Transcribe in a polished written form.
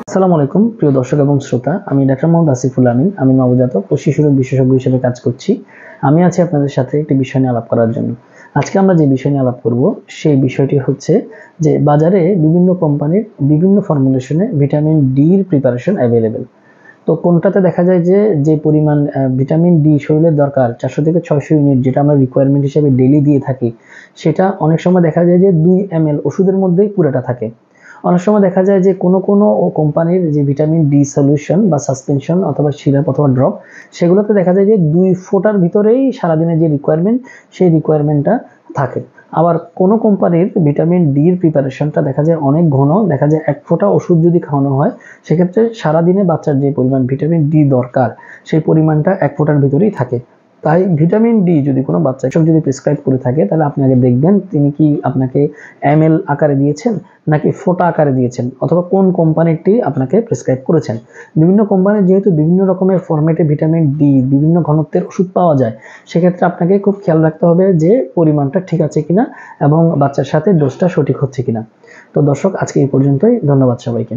আসসালামু আলাইকুম প্রিয় দর্শক এবং শ্রোতা, আমি ডাক্তার মোহাম্মদ আসিফুল আমিন। আমি নবজাতক ও শিশু রোগ বিশেষজ্ঞ হিসেবে কাজ করছি। আমি আছি আপনাদের সাথে একটি বিষয় নিয়ে আলাপ করার জন্য। আজকে আমরা যে বিষয় নিয়ে আলাপ করব সেই বিষয়টি হচ্ছে যে বাজারে বিভিন্ন কোম্পানির বিভিন্ন ফর্মুলেশনে ভিটামিন ডি এর প্রিপারেশন অ্যাভেলেবেল। তো কোনটাতে দেখা যায় যে পরিমাণ ভিটামিন ডি শরীরের দরকার 400 থেকে 600 ইউনিট, যেটা আমরা রিকোয়ারমেন্ট হিসেবে ডেইলি দিয়ে থাকি, সেটা অনেক সময় দেখা যায় যে 2 ml ওষুধের মধ্যেই পুরোটা থাকে। অনেক সময় দেখা যায় যে কোনো কোম্পানির যে ভিটামিন ডি সলিউশন বা সাসপেনশন অথবা সিরাপ অথবা ড্রপ, সেগুলোতে দেখা যায় যে 2 ফোঁটার ভিতরেই সারাদিনের যে রিকোয়ারমেন্ট সেই রিকোয়ারমেন্টটা থাকে। আবার কোনো কোম্পানির ভিটামিন ডি এর প্রিপারেশনটা দেখা যায় অনেক ঘন, দেখা যায় 1 ফোঁটা ওষুধ যদি খাওয়ানো হয় সেক্ষেত্রে সারাদিনে বাচ্চার যে পরিমাণ ভিটামিন ডি দরকার সেই পরিমাণটা 1 ফোঁটার ভিতরেই থাকে। তাই ভিটামিন ডি যদি কোনো বাচ্চা যদি প্রেসক্রাইব করে থাকে, তাহলে আপনি আগে দেখবেন তিনি কি আপনাকে ml আকারে দিয়েছেন নাকি ফোঁটা আকারে দিয়েছেন, অথবা কোন কোম্পানিটি আপনাকে প্রেসক্রাইব করেছেন। বিভিন্ন কোম্পানির যেহেতু বিভিন্ন রকমের ফরম্যাটে ভিটামিন ডি বিভিন্ন ঘনত্বের ওষুধ পাওয়া যায়, সেক্ষেত্রে আপনাকে খুব খেয়াল রাখতে হবে যে পরিমাণটা ঠিক আছে কিনা এবং বাচ্চার সাথে ডোজটা সঠিক হচ্ছে কিনা। তো দর্শক, আজকে এই পর্যন্তই। ধন্যবাদ সবাইকে।